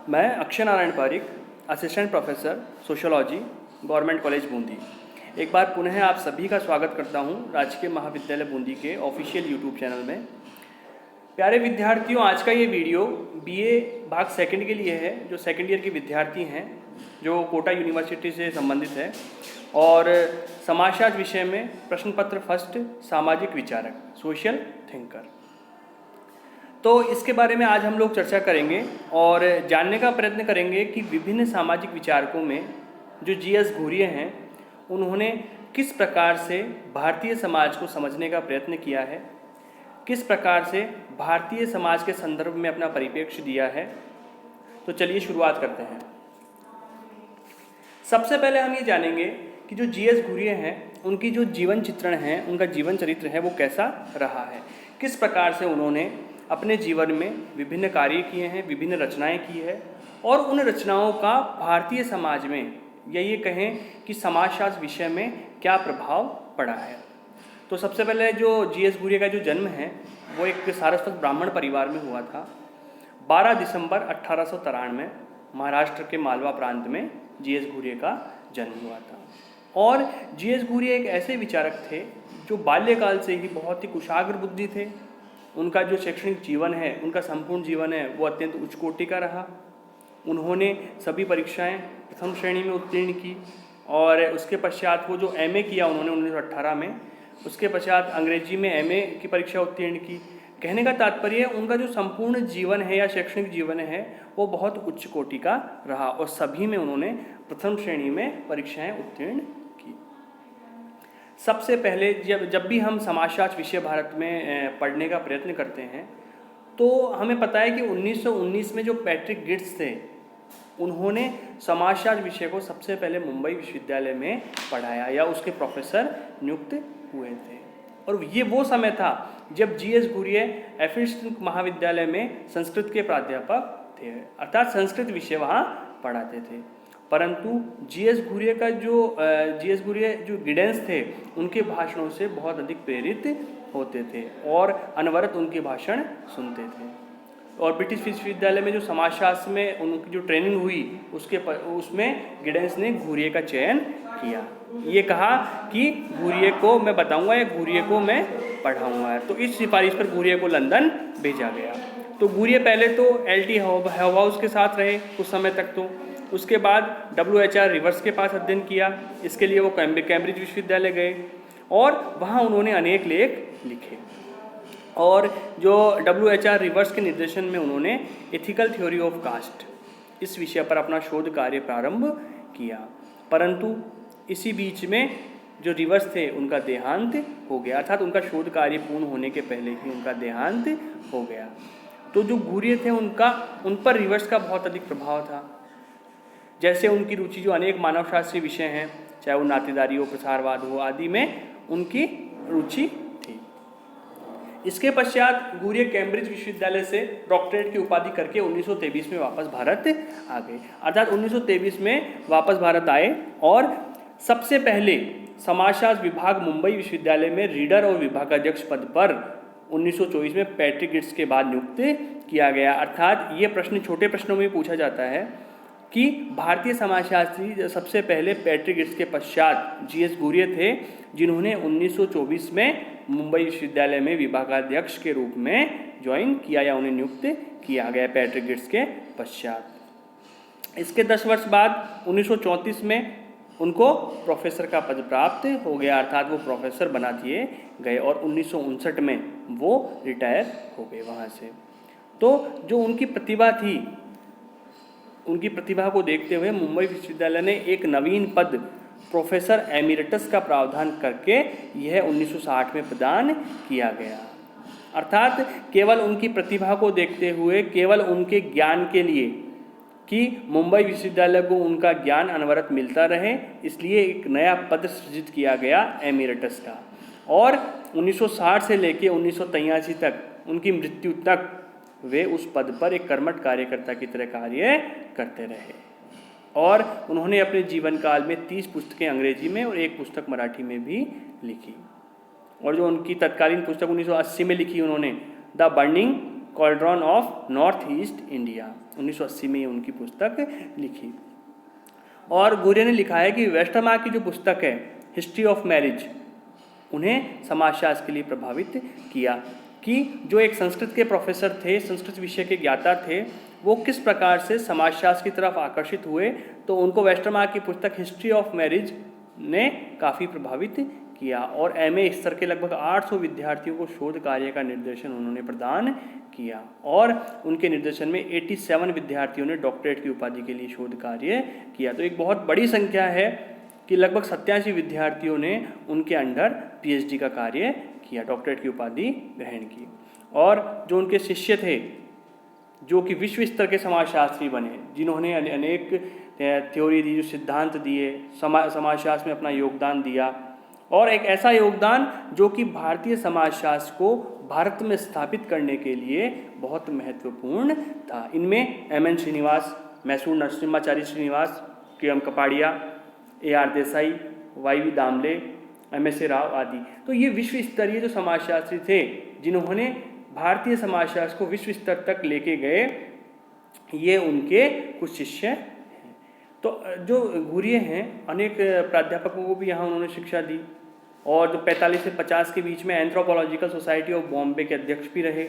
मैं Akshay Narayan Pareek, assistant professor sociology, government college Bundi. एक बार पुनः आप सभी का स्वागत करता हूं राजकीय महाविद्यालय बूंदी के ऑफिशियल यूट्यूब चैनल में। प्यारे विद्यार्थियों, आज का ये वीडियो बीए भाग सेकंड के लिए है, जो सेकंड ईयर के विद्यार्थी हैं, जो कोटा यूनिवर्सिटी से संबंधित है, और समाजशास्त्र विषय में प्रश्न पत्र फर्स्ट, सामाजिक विचारक, सोशल थिंकर। तो इसके बारे में आज हम लोग चर्चा करेंगे और जानने का प्रयत्न करेंगे कि विभिन्न सामाजिक विचारकों में जो जीएस घुरिये हैं, उन्होंने किस प्रकार से भारतीय समाज को समझने का प्रयत्न किया है, किस प्रकार से भारतीय समाज के संदर्भ में अपना परिप्रेक्ष्य दिया है। तो चलिए शुरुआत करते हैं। सबसे पहले हम ये जानेंगे कि जो जीएस घुरिये हैं, उनकी जो जीवन चित्रण है, उनका जीवन चरित्र है, वो कैसा रहा है, किस प्रकार से उन्होंने अपने जीवन में विभिन्न कार्य किए हैं, विभिन्न रचनाएं की है, और उन रचनाओं का भारतीय समाज में या ये कहें कि समाजशास्त्र विषय में क्या प्रभाव पड़ा है। तो सबसे पहले जो जीएस घुरिये का जो जन्म है, वो एक सारस्वत ब्राह्मण परिवार में हुआ था। 12 दिसंबर 1893 महाराष्ट्र के मालवा प्रांत में जीएस घुरिये का जन्म हुआ था। और जीएस घुरिये एक ऐसे विचारक थे जो बाल्यकाल से ही बहुत ही कुशाग्र बुद्धि थे। उनका जो शैक्षणिक जीवन है, उनका संपूर्ण जीवन है, वो अत्यंत उच्च कोटि का रहा। उन्होंने सभी परीक्षाएं प्रथम श्रेणी में उत्तीर्ण की, और उसके पश्चात वो जो एमए किया उन्होंने 1918 में, उसके पश्चात अंग्रेजी में एमए की परीक्षा उत्तीर्ण की। कहने का तात्पर्य उनका जो संपूर्ण जीवन है या शैक्षणिक जीवन है, वो बहुत उच्च कोटि का रहा, और सभी में उन्होंने प्रथम श्रेणी में परीक्षाएं उत्तीर्ण की। सबसे पहले जब भी हम समाजशास्त्र विषय भारत में पढ़ने का प्रयत्न करते हैं, तो हमें पता है कि 1919 में जो पैट्रिक गिट्स थे, उन्होंने समाजशास्त्र विषय को सबसे पहले मुंबई विश्वविद्यालय में पढ़ाया या उसके प्रोफेसर नियुक्त हुए थे। और ये वो समय था जब जीएस घुरिये एफिलिएटेड महाविद्यालय में संस्कृत के प्राध्यापक थे, अर्थात संस्कृत विषय वहाँ पढ़ाते थे। परंतु जीएस घुरिये जो गिडेंस थे, उनके भाषणों से बहुत अधिक प्रेरित होते थे और अनवरत उनके भाषण सुनते थे। और ब्रिटिश विश्वविद्यालय में जो समाजशास्त्र में उनकी जो ट्रेनिंग हुई, उसमें गिडेंस ने घुरिये का चयन किया। ये कहा कि घुरिये को मैं बताऊंगा या घुरिये को मैं पढ़ाऊंगा। तो इस सिफारिश पर घुरिये को लंदन भेजा गया। तो घुरिये पहले तो एलटी हाउस के साथ रहे कुछ समय तक, तो उसके बाद WHR रिवर्स के पास अध्ययन किया। इसके लिए वो कैम्ब्रिज विश्वविद्यालय गए और वहाँ उन्होंने अनेक लेख लिखे। और जो WHR रिवर्स के निर्देशन में उन्होंने एथिकल थ्योरी ऑफ कास्ट, इस विषय पर अपना शोध कार्य प्रारंभ किया। परंतु इसी बीच में जो रिवर्स थे, उनका देहांत हो गया, अर्थात उनका शोध कार्य पूर्ण होने के पहले ही उनका देहांत हो गया। तो जो घुरिये थे, उन पर रिवर्स का बहुत अधिक प्रभाव था। जैसे उनकी रुचि जो अनेक मानवशास्त्रीय विषय हैं, चाहे वो नातेदारी हो, प्रसारवाद हो, आदि में उनकी रुचि थी। इसके पश्चात घुरिये कैम्ब्रिज विश्वविद्यालय से डॉक्टरेट की उपाधि करके 1923 में वापस भारत आ गए। अर्थात 1923 में वापस भारत आए और सबसे पहले समाजशास्त्र विभाग मुंबई विश्वविद्यालय में रीडर और विभागाध्यक्ष पद पर 1924 में पैट्रिक गिट्स के बाद नियुक्त किया गया। अर्थात ये प्रश्न छोटे प्रश्नों में पूछा जाता है कि भारतीय समाजशास्त्री सबसे पहले पैट्रिक गिट्स के पश्चात जीएस घुरिये थे, जिन्होंने 1924 में मुंबई विश्वविद्यालय में विभागाध्यक्ष के रूप में ज्वाइन किया या उन्हें नियुक्त किया गया पैट्रिक गिट्स के पश्चात। इसके 10 वर्ष बाद 1934 में उनको प्रोफेसर का पद प्राप्त हो गया, अर्थात वो प्रोफेसर बना दिए गए, और 1959 में वो रिटायर हो गए वहाँ से। तो जो उनकी प्रतिभा थी, उनकी प्रतिभा को देखते हुए मुंबई विश्वविद्यालय ने एक नवीन पद प्रोफेसर एमिरेटस का प्रावधान करके यह 1960 में प्रदान किया गया। अर्थात केवल उनकी प्रतिभा को देखते हुए, केवल उनके ज्ञान के लिए कि मुंबई विश्वविद्यालय को उनका ज्ञान अनवरत मिलता रहे, इसलिए एक नया पद सृजित किया गया एमिरेटस का। और 1960 से लेकर 1983 तक, उनकी मृत्यु तक, वे उस पद पर एक कर्मठ कार्यकर्ता की तरह कार्य करते रहे। और उन्होंने अपने जीवन काल में 30 पुस्तकें अंग्रेजी में और 1 पुस्तक मराठी में भी लिखी। और जो उनकी तत्कालीन पुस्तक 1980 में लिखी उन्होंने, the burning cauldron of north east India, 1980 में उनकी पुस्तक लिखी। और घुरिये ने लिखा है कि वेस्टरमार्क की जो पुस्तक है हिस्ट्री ऑफ मैरिज उन्हें समाजशास्त्र के लिए प्रभावित किया, कि जो एक संस्कृत के प्रोफेसर थे, संस्कृत विषय के ज्ञाता थे, वो किस प्रकार से समाजशास्त्र की तरफ आकर्षित हुए, तो उनको वेस्टरमार्क की पुस्तक हिस्ट्री ऑफ मैरिज ने काफ़ी प्रभावित किया। और एमए स्तर के लगभग 800 विद्यार्थियों को शोध कार्य का निर्देशन उन्होंने प्रदान किया, और उनके निर्देशन में 87 विद्यार्थियों ने डॉक्टरेट की उपाधि के लिए शोध कार्य किया। तो एक बहुत बड़ी संख्या है कि लगभग 87 विद्यार्थियों ने उनके अंडर पीएचडी का कार्य किया, डॉक्टरेट की उपाधि ग्रहण की। और जो उनके शिष्य थे, जो कि विश्व स्तर के समाजशास्त्री बने, जिन्होंने अनेक थ्योरी दी, जो सिद्धांत दिए, समाजशास्त्र में अपना योगदान दिया, और एक ऐसा योगदान जो कि भारतीय समाजशास्त्र को भारत में स्थापित करने के लिए बहुत महत्वपूर्ण था। इनमें M N. Srinivas, Mysore Narasimhachari Srinivas, K M. Kapadia, A R. Desai, Y V. Damle, M S A. Rao आदि। तो ये विश्व स्तरीय जो समाजशास्त्री थे, जिन्होंने भारतीय समाजशास्त्र को विश्व स्तर तक लेके गए, ये उनके कुछ शिष्य हैं। तो जो घुरिये हैं, अनेक प्राध्यापकों को भी यहाँ उन्होंने शिक्षा दी, और जो 45 से 50 के बीच में एंथ्रोपोलॉजिकल सोसाइटी ऑफ बॉम्बे के अध्यक्ष भी रहे।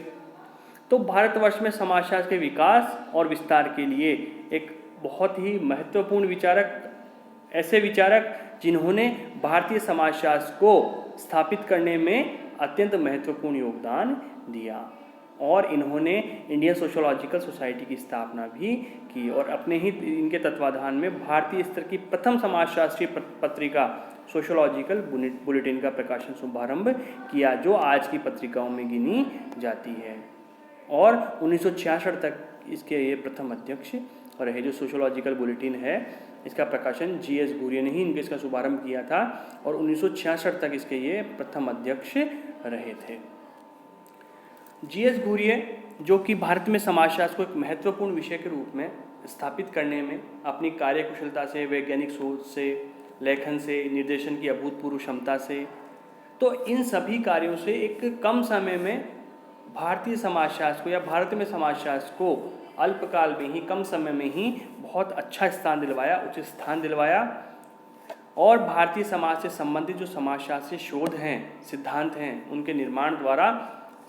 तो भारतवर्ष में समाजशास्त्र के विकास और विस्तार के लिए एक बहुत ही महत्वपूर्ण विचारक, ऐसे विचारक जिन्होंने भारतीय समाजशास्त्र को स्थापित करने में अत्यंत महत्वपूर्ण योगदान दिया, और इन्होंने इंडियन सोशियोलॉजिकल सोसाइटी की स्थापना भी की, और अपने ही इनके तत्वाधान में भारतीय स्तर की प्रथम समाजशास्त्रीय पत्रिका सोशियोलॉजिकल बुलेटिन का प्रकाशन शुभारंभ किया, जो आज की पत्रिकाओं में गिनी जाती है। और 1966 तक इसके ये प्रथम अध्यक्ष रहे। जो सोशियोलॉजिकल बुलेटिन है, इसका प्रकाशन जी.एस. घुरिये ने ही इसका शुभारंभ किया था, और 1966 तक इसके ये प्रथम अध्यक्ष रहे थे। जी.एस. घुरिये, जो कि भारत में समाजशास्त्र को एक महत्वपूर्ण विषय के रूप में स्थापित करने में अपनी कार्यकुशलता से, वैज्ञानिक सोच से, लेखन से, निर्देशन की अभूतपूर्व क्षमता से, तो इन सभी कार्यों से एक कम समय में भारतीय समाजशास्त्र को, या भारत में समाजशास्त्र को अल्पकाल में ही, कम समय में ही बहुत अच्छा स्थान दिलवाया, उचित स्थान दिलवाया, और भारतीय समाज से संबंधित जो समाजशास्त्रीय शोध हैं, सिद्धांत हैं, उनके निर्माण द्वारा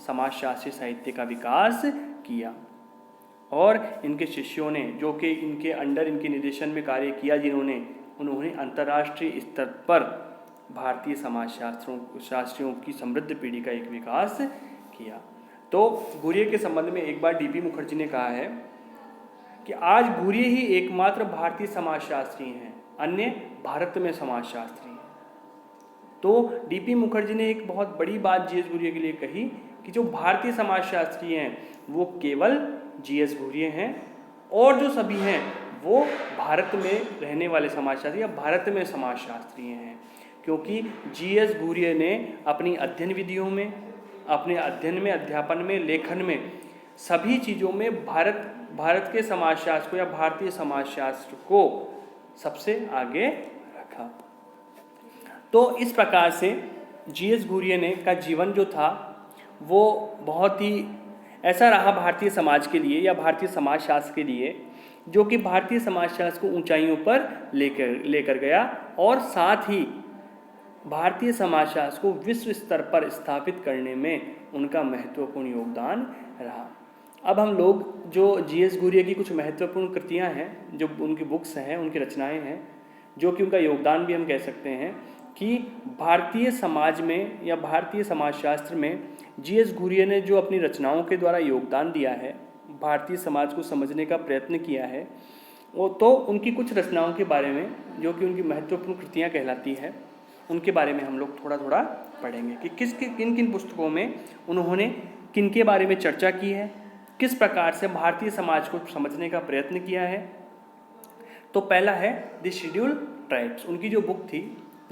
समाजशास्त्रीय साहित्य का विकास किया। और इनके शिष्यों ने, जो कि इनके अंडर, इनके निर्देशन में कार्य किया, उन्होंने अंतर्राष्ट्रीय स्तर पर भारतीय शास्त्रियों की समृद्ध पीढ़ी का एक विकास किया। तो घुरिये के संबंध में एक बार डी.पी. मुखर्जी ने कहा है कि आज घुरिये ही एकमात्र भारतीय समाजशास्त्री हैं, अन्य भारत में समाजशास्त्री हैं। तो डी.पी. मुखर्जी ने एक बहुत बड़ी बात जी.एस. घुरिये के लिए कही कि जो भारतीय समाजशास्त्री हैं वो केवल जी.एस. घुरिये हैं, और जो सभी हैं वो भारत में रहने वाले समाजशास्त्री या भारत में समाजशास्त्री हैं। क्योंकि जी.एस. घुरिये ने अपनी अध्ययन विधियों में, अपने अध्ययन में, अध्यापन में, लेखन में, सभी चीज़ों में भारत के समाजशास्त्र को या भारतीय समाजशास्त्र को सबसे आगे रखा। तो इस प्रकार से जी.एस. घुरिये ने का जीवन जो था वो बहुत ही ऐसा रहा भारतीय समाज के लिए या भारतीय समाजशास्त्र के लिए, जो कि भारतीय समाजशास्त्र को ऊंचाइयों पर लेकर गया, और साथ ही भारतीय समाजशास्त्र को विश्व स्तर पर स्थापित करने में उनका महत्वपूर्ण योगदान रहा। अब हम लोग जो जी.एस. घुरिये की कुछ महत्वपूर्ण कृतियां हैं, जो उनकी बुक्स हैं, उनकी रचनाएं हैं, जो कि उनका योगदान भी हम कह सकते हैं, कि भारतीय समाज में या भारतीय समाजशास्त्र में जी.एस. घुरिये ने जो अपनी रचनाओं के द्वारा योगदान दिया है, भारतीय समाज को समझने का प्रयत्न किया है, वो तो उनकी कुछ रचनाओं के बारे में, जो कि उनकी महत्वपूर्ण कृतियाँ कहलाती है, उनके बारे में हम लोग थोड़ा थोड़ा पढ़ेंगे कि किन किन पुस्तकों में उन्होंने किन के बारे में चर्चा की है, किस प्रकार से भारतीय समाज को समझने का प्रयत्न किया है। तो पहला है द शेड्यूल ट्राइब्स। उनकी जो बुक थी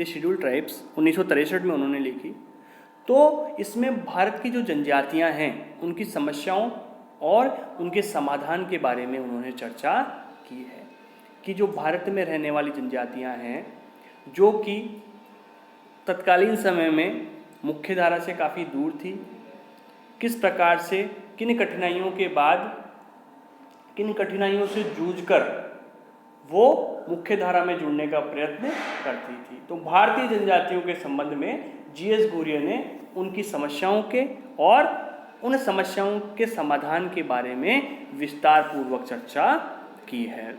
द शेड्यूल ट्राइब्स 1963 में उन्होंने लिखी। तो इसमें भारत की जो जनजातियां हैं, उनकी समस्याओं और उनके समाधान के बारे में उन्होंने चर्चा की है, कि जो भारत में रहने वाली जनजातियां हैं, जो कि तत्कालीन समय में मुख्यधारा से काफ़ी दूर थी, किस प्रकार से, किन कठिनाइयों के बाद किन कठिनाइयों से जूझकर वो मुख्य धारा में जुड़ने का प्रयत्न करती थी। तो भारतीय जनजातियों के संबंध में जीएस घुरिये ने उनकी समस्याओं के और उन समस्याओं के समाधान के बारे में विस्तार पूर्वक चर्चा की है।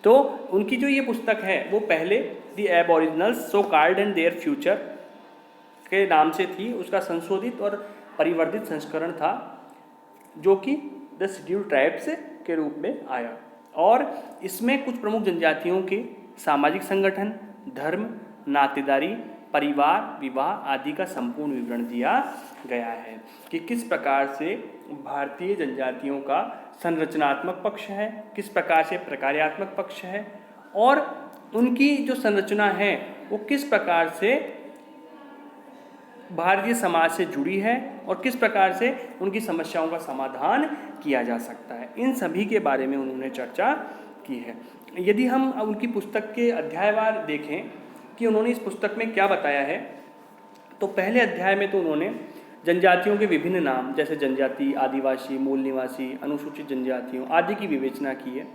तो उनकी जो ये पुस्तक है वो पहले the Aboriginals so called and their future के नाम से थी, उसका संशोधित और परिवर्धित संस्करण था जो कि द शेड्यूल्ड ट्राइब्स के रूप में आया, और इसमें कुछ प्रमुख जनजातियों के सामाजिक संगठन, धर्म, नातेदारी, परिवार, विवाह आदि का संपूर्ण विवरण दिया गया है कि किस प्रकार से भारतीय जनजातियों का संरचनात्मक पक्ष है, किस प्रकार से प्रकार्यात्मक पक्ष है, और उनकी जो संरचना है वो किस प्रकार से भारतीय समाज से जुड़ी है और किस प्रकार से उनकी समस्याओं का समाधान किया जा सकता है। इन सभी के बारे में उन्होंने चर्चा की है। यदि हम उनकी पुस्तक के अध्यायवार देखें कि उन्होंने इस पुस्तक में क्या बताया है, तो पहले अध्याय में तो उन्होंने जनजातियों के विभिन्न नाम जैसे जनजाति, आदिवासी, मूल निवासी, अनुसूचित जनजातियों आदि की विवेचना की है।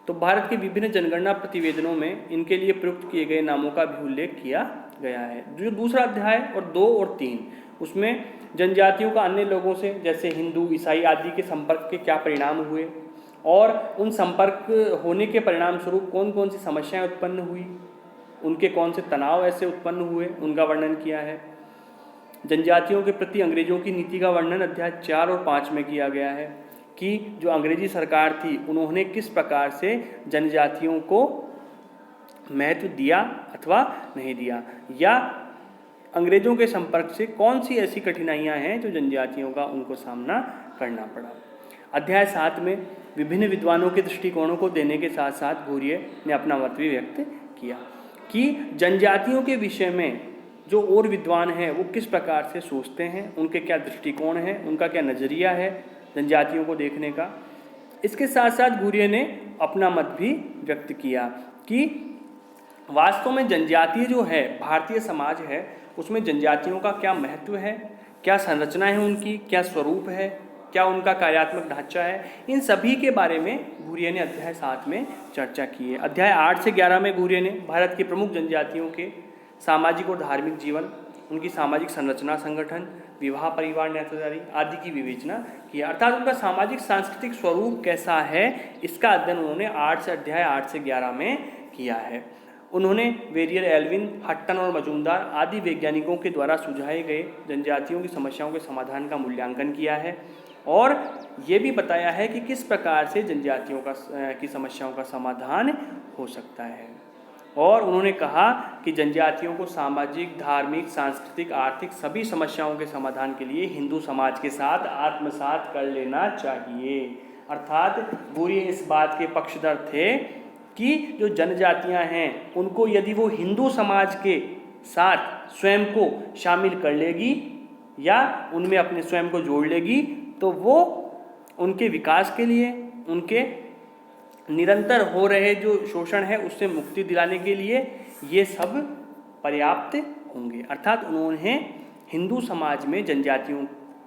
तो भारत के विभिन्न जनगणना प्रतिवेदनों में इनके लिए प्रयुक्त किए गए नामों का भी उल्लेख किया गया है। जो दूसरा अध्याय और 2 और 3 उसमें जनजातियों का अन्य लोगों से जैसे हिंदू, ईसाई आदि के संपर्क के क्या परिणाम हुए और उन संपर्क होने के परिणाम स्वरूप कौन कौन सी समस्याएं उत्पन्न हुई, उनके कौन से तनाव ऐसे उत्पन्न हुए, उनका वर्णन किया है। जनजातियों के प्रति अंग्रेजों की नीति का वर्णन अध्याय 4 और 5 में किया गया है कि जो अंग्रेजी सरकार थी उन्होंने किस प्रकार से जनजातियों को महत्व दिया अथवा नहीं दिया, या अंग्रेजों के संपर्क से कौन सी ऐसी कठिनाइयां हैं जो जनजातियों का उनको सामना करना पड़ा। अध्याय 7 में विभिन्न विद्वानों के दृष्टिकोणों को देने के साथ साथ घुरिये ने अपना मत भी व्यक्त किया कि जनजातियों के विषय में जो और विद्वान हैं वो किस प्रकार से सोचते हैं, उनके क्या दृष्टिकोण हैं, उनका क्या नज़रिया है जनजातियों को देखने का। इसके साथ साथ घुरिये ने अपना मत भी व्यक्त किया कि वास्तव में जनजातीय जो है भारतीय समाज है उसमें जनजातियों का क्या महत्व है, क्या संरचना है उनकी, क्या स्वरूप है, क्या उनका कार्यात्मक ढांचा है। इन सभी के बारे में घुरिये ने अध्याय 7 में चर्चा की है। अध्याय 8 से 11 में घुरिये ने भारत की प्रमुख जनजातियों के सामाजिक और धार्मिक जीवन, उनकी सामाजिक संरचना, संगठन, विवाह, परिवार, नातेदारी आदि की विवेचना की, अर्थात उनका सामाजिक सांस्कृतिक स्वरूप कैसा है इसका अध्ययन उन्होंने अध्याय 8 से 11 में किया है। उन्होंने वेरियर, एल्विन, हट्टन और मजूमदार आदि वैज्ञानिकों के द्वारा सुझाए गए जनजातियों की समस्याओं के समाधान का मूल्यांकन किया है और ये भी बताया है कि किस प्रकार से जनजातियों की समस्याओं का समाधान हो सकता है। और उन्होंने कहा कि जनजातियों को सामाजिक, धार्मिक, सांस्कृतिक, आर्थिक सभी समस्याओं के समाधान के लिए हिंदू समाज के साथ आत्मसात कर लेना चाहिए। अर्थात घुरिये इस बात के पक्षधर थे कि जो जनजातियां हैं उनको यदि वो हिंदू समाज के साथ स्वयं को शामिल कर लेगी या उनमें अपने स्वयं को जोड़ लेगी तो वो उनके विकास के लिए, उनके निरंतर हो रहे जो शोषण है उससे मुक्ति दिलाने के लिए ये सब पर्याप्त होंगे। अर्थात उन्होंने हिंदू समाज में जनजातियों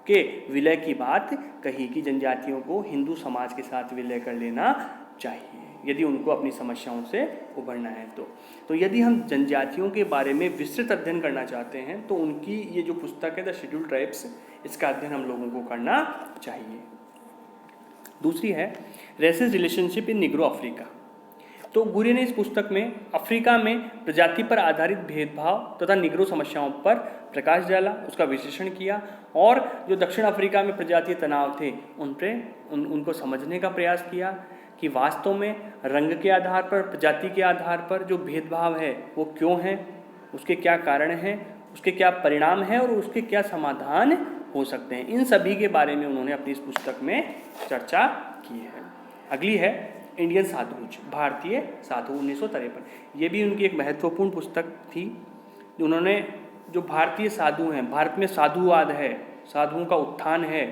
के विलय की बात कही कि जनजातियों को हिंदू समाज के साथ विलय कर लेना चाहिए यदि उनको अपनी समस्याओं से उभरना है। तो यदि हम जनजातियों के बारे में विस्तृत अध्ययन करना चाहते हैं तो उनकी ये जो पुस्तक है द शेड्यूल्ड ट्राइब्स, इसका अध्ययन हम लोगों को करना चाहिए। दूसरी है races relationship in Negro Africa. तो घुरिये ने इस पुस्तक में अफ्रीका में प्रजाति पर आधारित भेदभाव तथा निग्रो समस्याओं पर प्रकाश डाला, उसका विश्लेषण किया और जो दक्षिण अफ्रीका में प्रजातीय तनाव थे उनको समझने का प्रयास किया कि वास्तव में रंग के आधार पर, प्रजाति के आधार पर जो भेदभाव है वो क्यों है, उसके क्या कारण हैं, उसके क्या परिणाम हैं और उसके क्या समाधान हो सकते हैं। इन सभी के बारे में उन्होंने अपनी इस पुस्तक में चर्चा की है। अगली है इंडियन साधुज, भारतीय साधु 1953। ये भी उनकी एक महत्वपूर्ण पुस्तक थी। उन्होंने जो भारतीय साधु हैं, भारत में साधुवाद है, साधुओं का उत्थान है,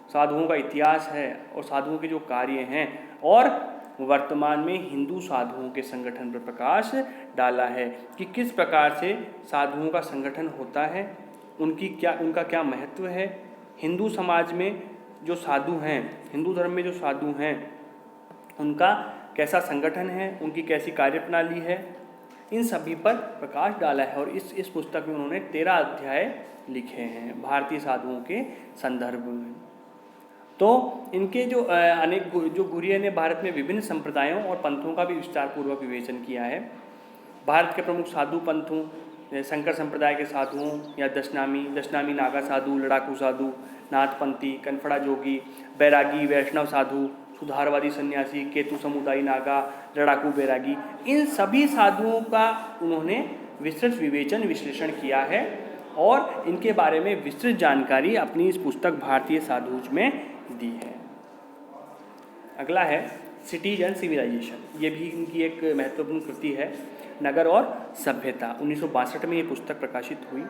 साधुओं का इतिहास है और साधुओं के जो कार्य हैं और वर्तमान में हिंदू साधुओं के संगठन पर प्रकाश डाला है कि किस प्रकार से साधुओं का संगठन होता है, उनका क्या महत्व है। हिंदू समाज में जो साधु हैं, हिंदू धर्म में जो साधु हैं उनका कैसा संगठन है, उनकी कैसी कार्यप्रणाली है, इन सभी पर प्रकाश डाला है। और इस पुस्तक में उन्होंने 13 अध्याय लिखे हैं भारतीय साधुओं के संदर्भ में। तो इनके जो अनेक जो गुरिया ने भारत में विभिन्न संप्रदायों और पंथों का भी विस्तार पूर्वक विवेचन किया है। भारत के प्रमुख साधु पंथों, शंकर संप्रदाय के साधुओं या दशनामी नागा साधु, लड़ाकू साधु, नाथपंथी, कनफड़ा जोगी, बैरागी, वैष्णव साधु, सुधारवादी सन्यासी, केतु समुदायी नागा, लड़ाकू बैरागी, इन सभी साधुओं का उन्होंने विस्तृत विवेचन विश्लेषण किया है और इनके बारे में विस्तृत जानकारी अपनी इस पुस्तक भारतीय साधुज में दी है। अगला है सिटीज एंड सिविलाइजेशन। ये भी इनकी एक महत्वपूर्ण कृति है, नगर और सभ्यता। 1962 में ये पुस्तक प्रकाशित हुई।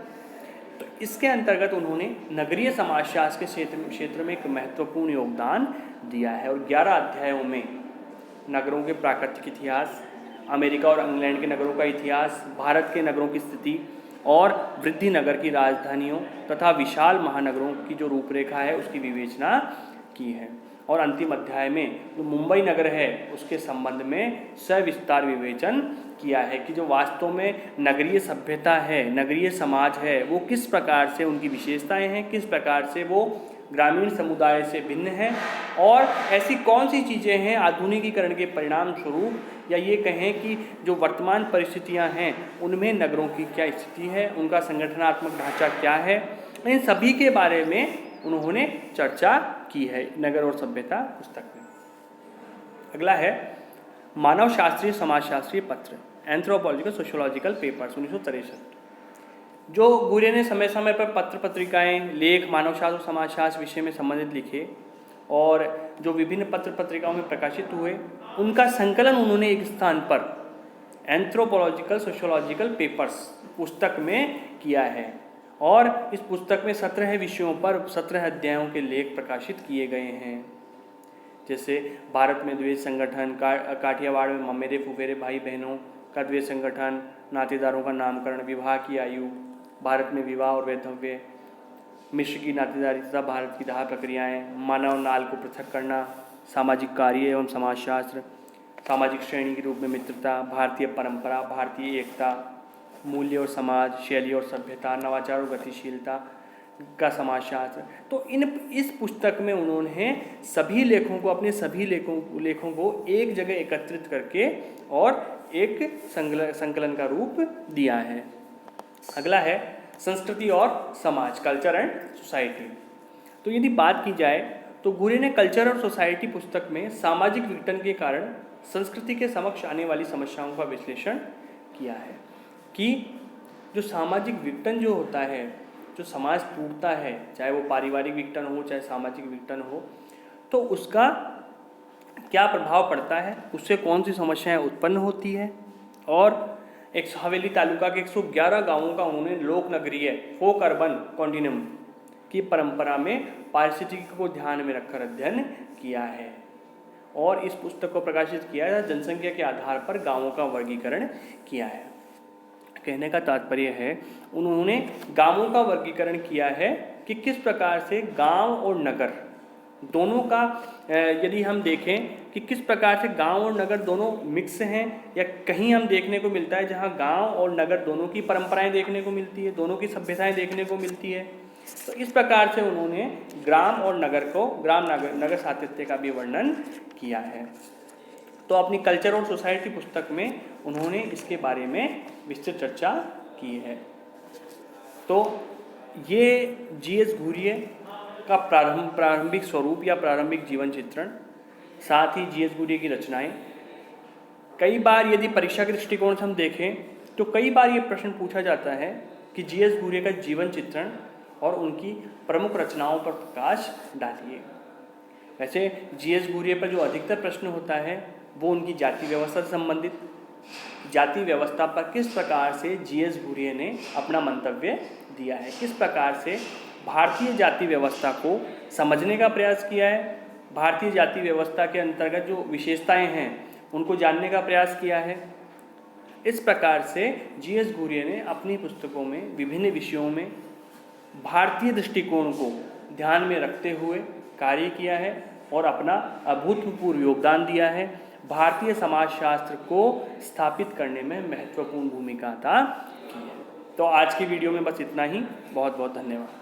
तो इसके अंतर्गत उन्होंने नगरीय समाजशास्त्र के क्षेत्र में एक महत्वपूर्ण योगदान दिया है और 11 अध्यायों में नगरों के प्राकृतिक इतिहास, अमेरिका और इंग्लैंड के नगरों का इतिहास, भारत के नगरों की स्थिति और वृद्धि नगर की राजधानियों तथा विशाल महानगरों की जो रूपरेखा है उसकी विवेचना की है। और अंतिम अध्याय में जो मुंबई नगर है उसके संबंध में सविस्तार विवेचन किया है कि जो वास्तव में नगरीय सभ्यता है, नगरीय समाज है, वो किस प्रकार से उनकी विशेषताएं हैं, किस प्रकार से वो ग्रामीण समुदाय से भिन्न है और ऐसी कौन सी चीज़ें हैं आधुनिकीकरण के परिणाम स्वरूप या ये कहें कि जो वर्तमान परिस्थितियां हैं उनमें नगरों की क्या स्थिति है, उनका संगठनात्मक ढांचा क्या है, इन सभी के बारे में उन्होंने चर्चा की है नगर और सभ्यता पुस्तक में। अगला है मानव शास्त्रीय समाजशास्त्रीय पत्र, एंथ्रोपोलॉजिकल सोशियोलॉजिकल पेपर्स, 1963। जो गुरिया ने समय समय पर पत्र पत्रिकाएं, लेख मानव शास्त्र और समाजशास्त्र विषय में संबंधित लिखे और जो विभिन्न पत्र पत्रिकाओं में प्रकाशित हुए उनका संकलन उन्होंने एक स्थान पर एंथ्रोपोलॉजिकल सोशियोलॉजिकल पेपर्स पुस्तक में किया है। और इस पुस्तक में 17 विषयों पर 17 अध्यायों के लेख प्रकाशित किए गए हैं, जैसे भारत में द्वैत संगठन, काठियावाड़ में ममेरे फुफेरे भाई बहनों का द्वैत संगठन, नातेदारों का नामकरण, विवाह की आयु, भारत में विवाह और वैधव्य, मिश्र की नातेदारी तथा भारत की दाह प्रक्रियाएँ, मानव नाल को पृथक करना, सामाजिक कार्य एवं समाजशास्त्र, सामाजिक श्रेणी के रूप में मित्रता, भारतीय परंपरा, भारतीय एकता, मूल्य और समाज, शैली और सभ्यता, नवाचार और गतिशीलता का समाजशास्त्र। तो इस पुस्तक में उन्होंने सभी लेखों को, अपने सभी लेखों को एक जगह एकत्रित करके और एक संकलन का रूप दिया है। अगला है संस्कृति और समाज, कल्चर एंड सोसाइटी। तो यदि बात की जाए तो गुरिया ने कल्चर और सोसाइटी पुस्तक में सामाजिक विघटन के कारण संस्कृति के समक्ष आने वाली समस्याओं का विश्लेषण किया है कि जो सामाजिक विघटन जो होता है, जो समाज टूटता है, चाहे वो पारिवारिक विघटन हो चाहे सामाजिक विघटन हो, तो उसका क्या प्रभाव पड़ता है, उससे कौन सी समस्याएं उत्पन्न होती है। और एक हवेली तालुका के 111 गांवों का उन्होंने लोक नगरीय फोक अर्बन कॉन्टिन्यूम की परंपरा में पारिस्थितिकी को ध्यान में रखकर अध्ययन किया है और इस पुस्तक को प्रकाशित किया है। जनसंख्या के आधार पर गांवों का वर्गीकरण किया है। कहने का तात्पर्य है उन्होंने गांवों का वर्गीकरण किया है कि किस प्रकार से गांव और नगर दोनों का यदि हम देखें कि किस प्रकार से गांव और नगर दोनों मिक्स हैं या कहीं हम देखने को मिलता है जहां गांव और नगर दोनों की परंपराएं देखने को मिलती है, दोनों की सभ्यताएं देखने को मिलती है। तो इस प्रकार से उन्होंने ग्राम और नगर को, ग्राम नगर सातत्य का भी वर्णन किया है। तो अपनी कल्चर और सोसाइटी पुस्तक में उन्होंने इसके बारे में विस्तृत चर्चा की है। तो ये जीएस घुरिये का प्रारंभिक स्वरूप या प्रारंभिक जीवन चित्रण, साथ ही जीएस घुरिये की रचनाएं। कई बार यदि परीक्षा के दृष्टिकोण से हम देखें तो कई बार ये प्रश्न पूछा जाता है कि जीएस घुरिये का जीवन चित्रण और उनकी प्रमुख रचनाओं पर प्रकाश डालिए। वैसे जीएस घुरिये पर जो अधिकतर प्रश्न होता है वो उनकी जाति व्यवस्था से संबंधित, जाति व्यवस्था पर किस प्रकार से जीएस घुरिये ने अपना मंतव्य दिया है, किस प्रकार से भारतीय जाति व्यवस्था को समझने का प्रयास किया है, भारतीय जाति व्यवस्था के अंतर्गत जो विशेषताएं हैं उनको जानने का प्रयास किया है। इस प्रकार से जीएस घुरिये ने अपनी पुस्तकों में विभिन्न विषयों में भारतीय दृष्टिकोण को ध्यान में रखते हुए कार्य किया है और अपना अभूतपूर्व योगदान दिया है। भारतीय समाजशास्त्र को स्थापित करने में महत्वपूर्ण भूमिका अदा की है। तो आज की वीडियो में बस इतना ही। बहुत बहुत धन्यवाद।